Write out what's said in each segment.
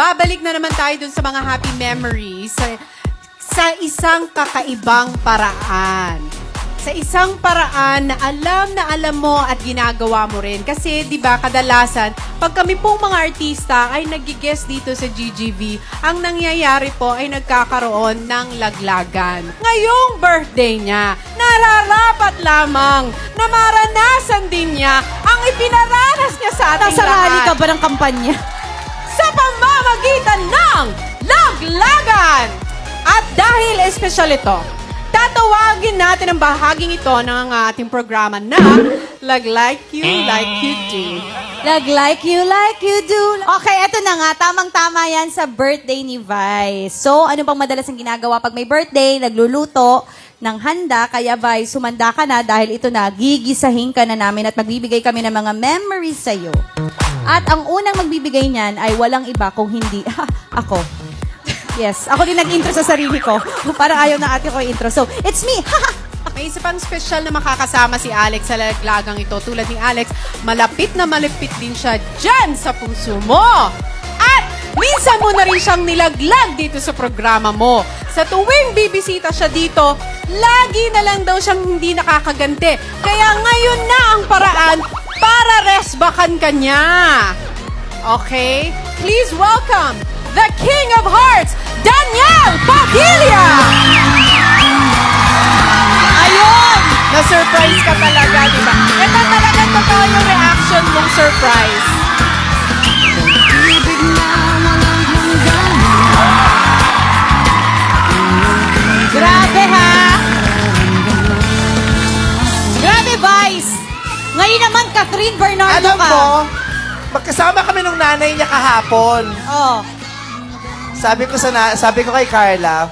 babalik na naman tayo dun sa mga happy memories sa isang kakaibang paraan. Sa isang paraan na alam mo at ginagawa mo rin. Kasi, di ba, kadalasan, pag kami pong mga artista ay nag-guest dito sa GGV, ang nangyayari po ay nagkakaroon ng laglagan. Ngayong birthday niya, nararapat lamang na maranasan din niya ang ipinaranas niya sa ating Nasarali lahat. ka ba ng kampanya? Sa pamamagitan ng laglagan! At dahil espesyal ito, tatawagin natin ang bahaging ito ng ating programa na Like You, Like You Do. Like you do. Okay, eto na nga. Tamang-tama yan sa birthday ni Vice. So, ano bang madalas ang ginagawa pag may birthday? Nagluluto ng handa. Kaya Vice, sumanda ka na dahil ito na, gigisahin ka na namin at magbibigay kami ng mga memories sa'yo. At ang unang magbibigay niyan ay walang iba kung hindi ako. Yes, ako din nag-intro sa sarili ko. Parang ayaw na ate ko intro. So, it's me. May isa pang special na makakasama si Alex sa laglagang ito. Tulad ni Alex, malapit na malapit din siya dyan sa puso mo. At minsan mo na rin siyang nilaglag dito sa programa mo. Sa tuwing bibisita siya dito, lagi na lang daw siyang hindi nakakaganti. Kaya ngayon na ang paraan para resbakan ka niya. Okay? Please welcome the King of Hearts, Daniel Padilla! Ayun! Na-surprise ka talaga, di ba? Ito talaga totoo yung reaction mong surprise. Grabe ha! Grabe, Vice! Ngayon naman, Catherine Bernardo Alam ka. mo, magkasama kami nung nanay niya kahapon. Oh. Sabi ko kay Carla,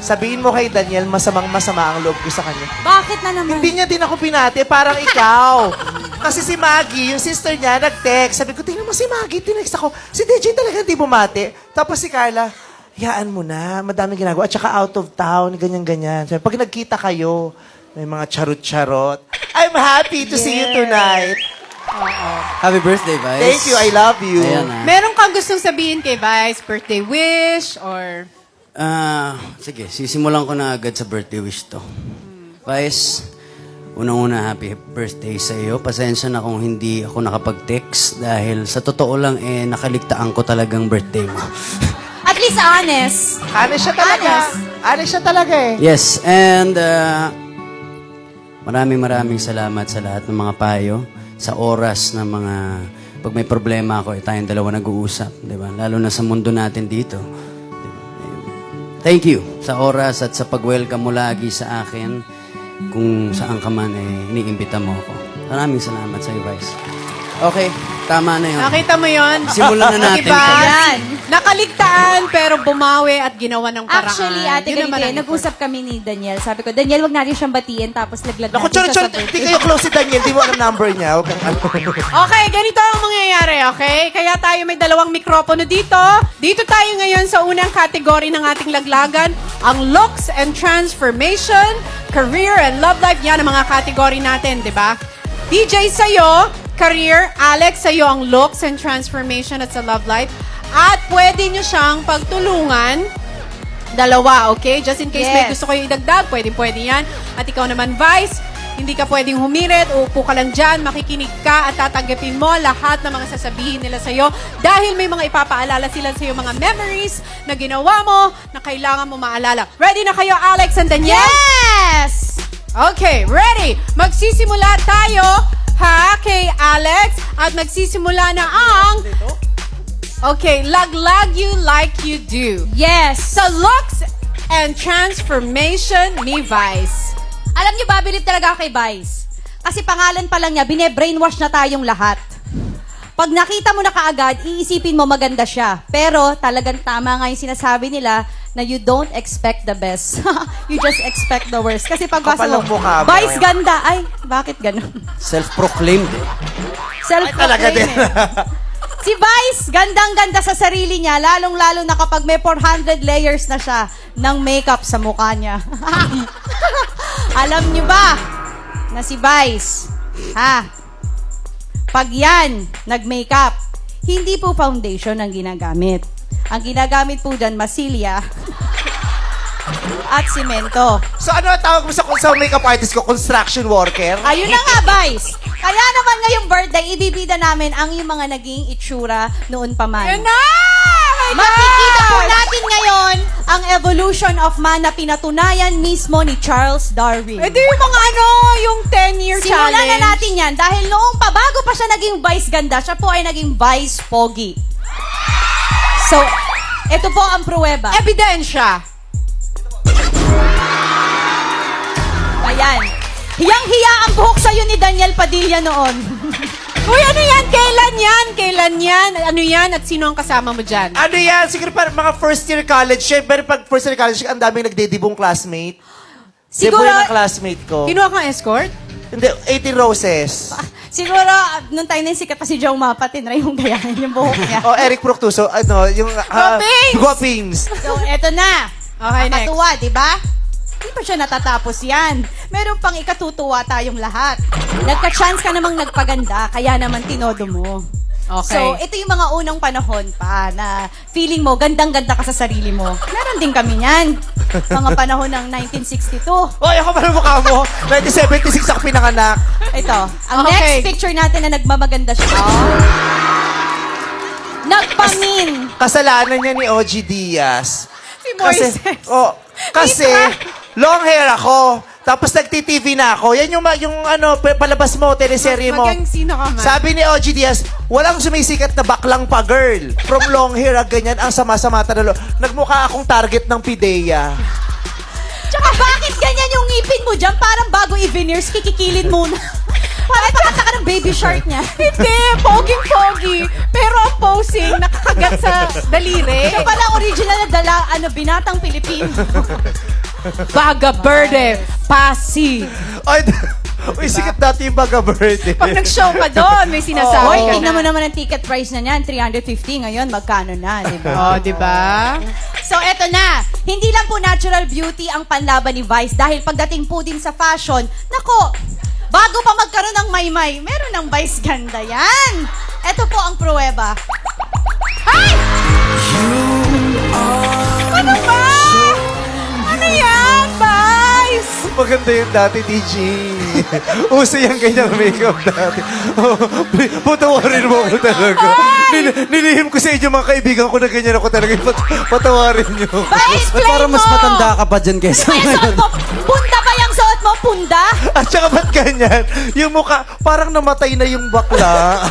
sabihin mo kay Daniel, masama ang loob ko sa kanya. Bakit na naman? Hindi niya din ako pinati, parang ikaw. Kasi si Maggie, yung sister niya, nag-text. Sabi ko, tingnan mo si Maggie, tinext ako. Si DJ talaga hindi bumati. Tapos si Carla, hayaan mo na, madaming ginagawa. At saka out of town, ganyan-ganyan. Sabi, pag nagkita kayo, may mga charot-charot. I'm happy to see you tonight. Happy birthday, Vice. Thank you, I love you. Ayan na. Meron kang gustong sabihin kay Vice? Birthday wish or... Sige, sisimulan ko na agad sa birthday wish to. Vice, unang-una, happy birthday sa iyo. Pasensya na kung hindi ako nakapag-text dahil sa totoo lang, nakaligtaan ko talagang birthday mo. At least honest. Honest siya talaga. Honest siya talaga eh. Yes, and maraming salamat sa lahat ng mga payo, sa oras ng mga, pag may problema ako, tayong dalawa nag-uusap, di ba? Lalo na sa mundo natin dito. Thank you sa oras at sa pag-welcome mo lagi sa akin. Kung saan ka man, iniimbita mo ako. Maraming salamat sa iyo, Vice. Okay, tama na yun. Nakita mo yon? Simulan na natin. Diba? Yan. Nakaligtaan, pero bumawi at ginawa ng paraan. Actually, ate Yun naman Galite, ang nag-usap kami ni Daniel. Sabi ko, Daniel, wag natin siyang batiin tapos laglag Naku, natin siya sa di birthday. kayo close si Daniel. Di mo alam number niya. Huwag kang Okay, ganito ang mangyayari, okay? Kaya tayo may dalawang mikropono dito. Dito tayo ngayon sa unang kategory ng ating laglagan, ang looks and transformation, career and love life. Yan ang mga kategory natin, di ba? DJ sa'yo, career. Alex, sa'yo ang looks and transformation at sa love life. At pwede nyo siyang pagtulungan. Dalawa, okay? Just in case may Yes. gusto kayo idagdag, pwede yan. At ikaw naman, Vice, hindi ka pwedeng humirit, uupo ka lang dyan, makikinig ka at tatanggapin mo lahat ng mga sasabihin nila sa'yo dahil may mga ipapaalala sila sa'yo, mga memories na ginawa mo na kailangan mo maalala. Ready na kayo, Alex and Daniel? Yes! Okay, ready. Magsisimula tayo, ha, kay Alex. At magsisimula na ang... Okay, laglag you like you do. Yes! Sa looks and transformation ni Vice. Alam niyo ba, believe talaga ako kay Vice. Kasi pangalan pa lang niya, bine-brainwash na tayong lahat. Pag nakita mo na kaagad, iisipin mo maganda siya. Pero talagang tama nga yung sinasabi nila na you don't expect the best. You just expect the worst. Kasi pag basa Kapal mo, ang mukha mo. Vice ganda. Ay, bakit ganun? Self-proclaimed. talaga din. Si Vice, gandang-ganda sa sarili niya, lalong-lalo na kapag may 400 layers na siya ng makeup sa mukha niya. Alam niyo ba na si Vice, pag yan, nag-makeup, hindi po foundation ang ginagamit. Ang ginagamit po dyan, masilya at simento. So ano ang tawag mo sa makeup artist ko? Construction worker? Ayun na nga, Vice. Kaya naman ngayong birthday, ibibida namin ang yung mga naging itsura noon pa man. Yan na! My Makikita po God! natin ngayon ang evolution of man na pinatunayan mismo ni Charles Darwin. Ito yung mga yung 10-year Simulan challenge. na natin yan dahil noong bago pa siya naging vice ganda, siya po ay naging vice pogi. So, ito po ang pruweba. Ebidensya. Ayan. Hiyang-hiya ang buhok sa'yo ni Daniel Padilla noon. Uy, ano yan? Kailan yan? Kailan yan? Ano yan? At sino ang kasama mo dyan? Ano yan? Siguro parang mga first year college. Siyempre, pag first year college, ang daming nagdedibong classmate. Siguro, Siguro ng classmate ko. Kinuha kang escort? Hindi, 18 roses. siguro, nung time na yung sikat pa si Joe Mapa, tinry yung gayahin yung buhok niya. O, Eric Proctuso, ano, yung... Guapings! Guapings! So, eto na. Okay, next. Nakakatuwa, di ba? Di pa siya natatapos yan. Meron pang ikatutuwa tayong lahat. Nagka-chance ka namang nagpaganda, kaya naman tinodo mo. Okay. So, ito yung mga unang panahon pa na feeling mo, gandang-ganda ka sa sarili mo. Meron din kami yan. Mga panahon ng 1962. Oy, ako pala mukha mo. 1976 ako pinanganak. Ito, ang Okay. next picture natin na nagmamaganda siya. Nagpamin. Kasalanan niya ni OG Diaz. Si Moises. Kasi long hair ako. Tapos nagti-TV na ako. Yan yung palabas mo, teleserye mo. Magang sino ka man? Sabi ni OG Diaz, walang sumisikat na baklang pa girl. From long hair, ganyan, ang sama-sama talalo. Nagmukha akong target ng Pidea. Tsaka bakit ganyan yung ngipin mo dyan? Parang bago i-veneers, kikikilin muna. Parang pakata ka ng baby shark niya. Hindi, poging-pogi. Pero ang posing, nakakagat sa daliri. Siya pala original na binatang Pilipino. Baga Verde, Pasig. Ay, uy, sikat dati yung Baga Verde. Pag nag-show ka doon, may sinasabi Hoy, ka tingnan mo na. naman ang ticket price na niyan, 350. Ngayon, magkano na, di ba? Oh, di ba? So, eto na. Hindi lang po natural beauty ang panlaban ni Vice dahil pagdating po din sa fashion, nako, bago pa magkaroon ng maymay, meron ng Vice ganda yan. Eto po ang pruweba. Ay! Ano ba? Ano yan, Vice? Maganda yung dati, DJ. Uso yung ganyang makeup dati. Patawarin mo ako talaga. Nilihim ko sa inyo mga kaibigan ko na ganyan ako talaga. Patawarin niyo. Pa-explain Para mas mo! matanda ka pa dyan kaysa Ay, suot mo, punda ba yung suot mo? Punda? At saka ba't ganyan? Yung mukha, parang namatay na yung bakla.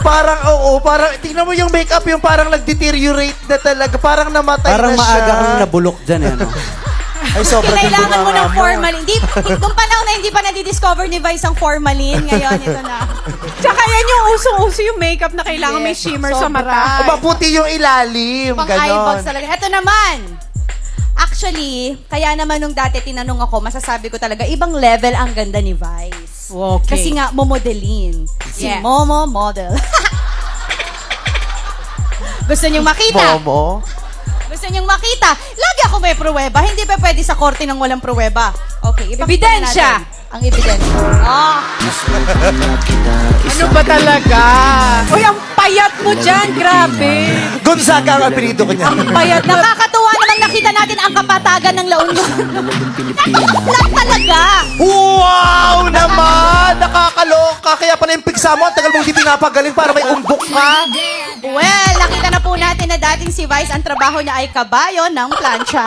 Parang, parang, tingnan mo yung makeup, yung parang nag-deteriorate na talaga. Parang namatay Parang na siya. maaga kang nabulok dyan, eh, no? Ay, sobrang Kailangan mo ng bunganga formalin. Nung panahon na hindi pa nadidiscover ni Vice ang formalin, ngayon ito na. Tsaka yan yung usong-uso yung makeup na kailangan may Yes, shimmer sa sobra. mata. Maputi yung ilalim. Pang Ganon. eyebags talaga. Ito naman. Actually, kaya naman nung dati tinanong ako, masasabi ko talaga, ibang level ang ganda ni Vice. Okay. Kasi nga, momodelin. Si Yeah. Momo model. Gusto niyong makita? Momo. Gusto niyong makita? Lagi ako may pruweba. Hindi pa pwede sa korte ng walang pruweba. Okay, ipakita na Ebidensya. natin ang ebidensya. Ano ba talaga? Uy, ang payat mo dyan. Grabe. Gonzaga ang apelido ko niya. Ang payat na. Nakakatuwa namang nakita natin ang kapatagan ng La Union. Nakakaplat talaga. Wow naman! Nakakaloka. Kaya pala yung pigsa mo, ang tagal mong hindi pinapagaling para may umbok ka. Well, nakita na po natin na dating si Vice, ang trabaho niya ay kabayo ng plancha.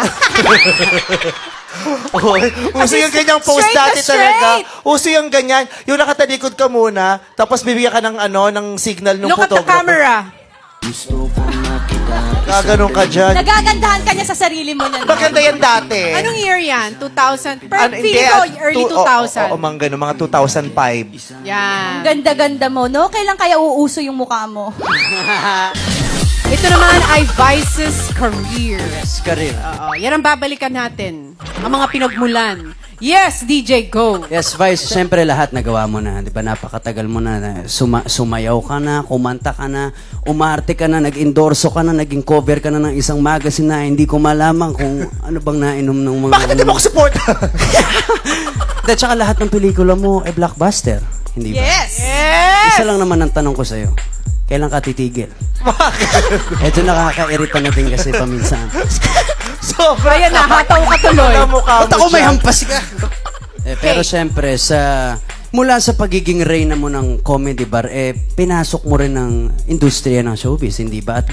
Uso yung ganyang post Straight na dati talaga. straight. Uso yung ganyan. Yung nakatalikod ka muna, tapos bibigyan ka ng ng signal ng Look at the photographer. camera. Gaganon ka dyan. Nagagandahan ka niya sa sarili mo niyan. Maganda yan dati. Anong year yan? 2000? Ano, hindi, Feeling ko, early 2000. Oo, mga ganun, mga 2005. Yan. Ganda-ganda mo, no? Kailan kaya uuso yung mukha mo? Ito naman ay Vice's career. Yes, career. Oo, yan ang babalikan natin. Ang mga pinagmulan. Yes, DJ, go. Yes, Vice, siyempre lahat nagawa mo na. Di ba, napakatagal mo na. Sumayaw ka na, kumanta ka na, umarte ka na, nag-endorso ka na, naging cover ka na ng isang magazine na hindi ko malaman kung ano bang nainom ng mga... Bakit hindi mo ako support? At saka lahat ng pelikula mo ay blockbuster. Hindi ba? Yes! Yes! Isa lang naman ang tanong ko sa'yo. kailan ka titigil? Bakit? Ito nakakairita na din kasi paminsan. Sobra. Ayan na, hataw ka tuloy. Wala mukha mo Ba't ako may dyan. hampas ka? Pero syempre, mula sa pagiging reyna mo ng comedy bar, pinasok mo rin ng industriya ng showbiz, hindi ba? At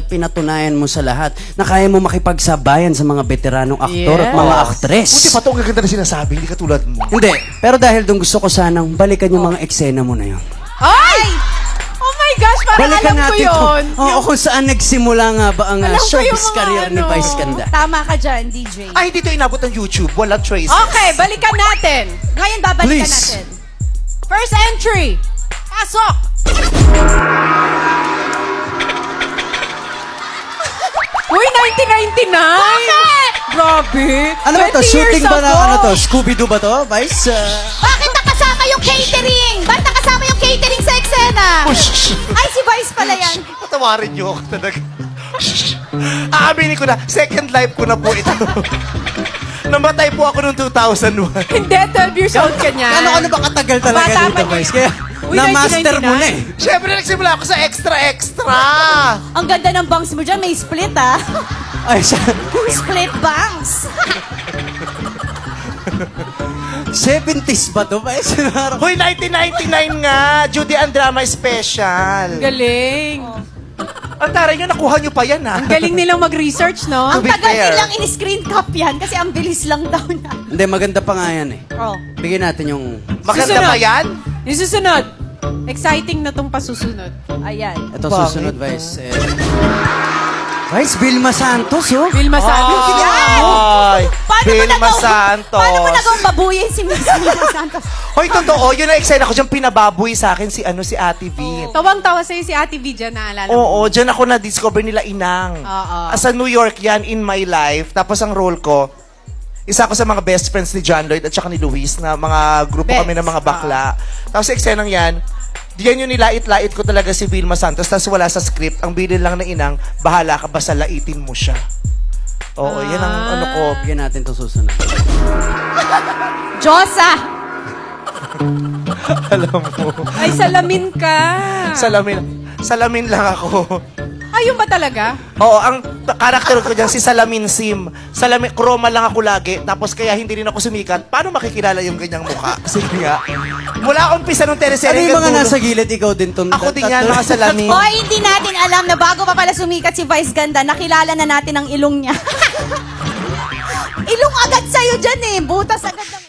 pinatunayan mo sa lahat na kaya mo makipagsabayan sa mga veteranong aktor at mga Yes. aktres. Buti pa ito ang gaganda na sinasabi, hindi katulad mo. Hindi. Pero dahil doon gusto ko sanang balikan yung mga eksena mo na yun. Ay! Oh my gosh, parang Balikan alam ko natin yun. Oo, kung saan nagsimula nga ba ang Alam ko showbiz yung mga career ni ano. Vice Ganda. Tama ka dyan, DJ. Ay, hindi ito inabot ng YouTube. Walang traces. Okay, balikan natin. Ngayon, babalikan Please. natin. First entry. Pasok! Uy, 1999! Bakit? Grabe. Ano ba to? 20 Shooting years ba na ago. ano to? Scooby-Doo ba to, Vice? Bakit nakasama yung catering? Ba't nakasama yung catering sa eksena? Ay, si Vice pala yan. Patawarin niyo ako talaga. Aaminin ko na, second life ko na po ito. Namatay po ako noong 2001. Hindi, 12 years old ka niyan. Ano ba katagal talaga Bata dito, pa Vice? niya. Kaya Uy, na-master mo 1999. na eh. Siyempre, nagsimula ako sa extra-extra. Ang ganda ng bangs mo dyan, may split ah. Ay, Split bangs. 70s ba to, Vice? Hoy, 1999 nga. Judy and Drama Special. Galing. Ang taray nyo, nakuha nyo pa yan, ha? Ang galing nilang mag-research, no? Ang be tagal fair. nilang in-screen cap yan kasi ang bilis lang daw na. Hindi, maganda pa nga yan eh. Oh. Bigyan natin yung... Maganda Susunod. pa yan? Yung susunod. Exciting na tong pasusunod. Ayan. Ito Bakit? susunod, Vice. Vice, Vilma Santos, oh. Vilma Santos. Yan! Ay, Vilma nagaw- Santos. Paano mo nagawang babuyin si Miss Vilma Santos? Hoy, totoo, yun ang eksena ko dyan, pinababoy sa akin si Ate V. Tawang-tawa sa'yo si Ate V dyan, naalala mo. Oo, dyan ako na-discover nila Inang. Oo. Sa New York yan, in my life. Tapos ang role ko, isa ako sa mga best friends ni John Lloyd at saka ni Luis na mga grupo Best. kami ng mga bakla. Tapos sa eksenang yan, diyan yung nilait-lait ko talaga si Vilma Santos. Tapos wala sa script. Ang bilin lang na Inang, bahala ka, basta laitin mo siya. Oo, yan ang ano ko. Bigyan natin to susunod. Josa! Alam mo. Ay, salamin ka. Salamin lang ako. Ayun ba talaga? Oo, ang karakter ko dyan, si Salamin Sim. Salamin, chroma lang ako lagi, tapos kaya hindi rin ako sumikat. Paano makikilala yung ganyang mukha? Sige nga. Mula umpisa nung Ano teleserye yung mga nasa gilid, ikaw din tong... Ako din yan, mga salamin. Hoy, hindi natin alam na bago pa pala sumikat si Vice Ganda, nakilala na natin ang ilong niya. Ilong agad sa'yo dyan eh. Butas agad ng...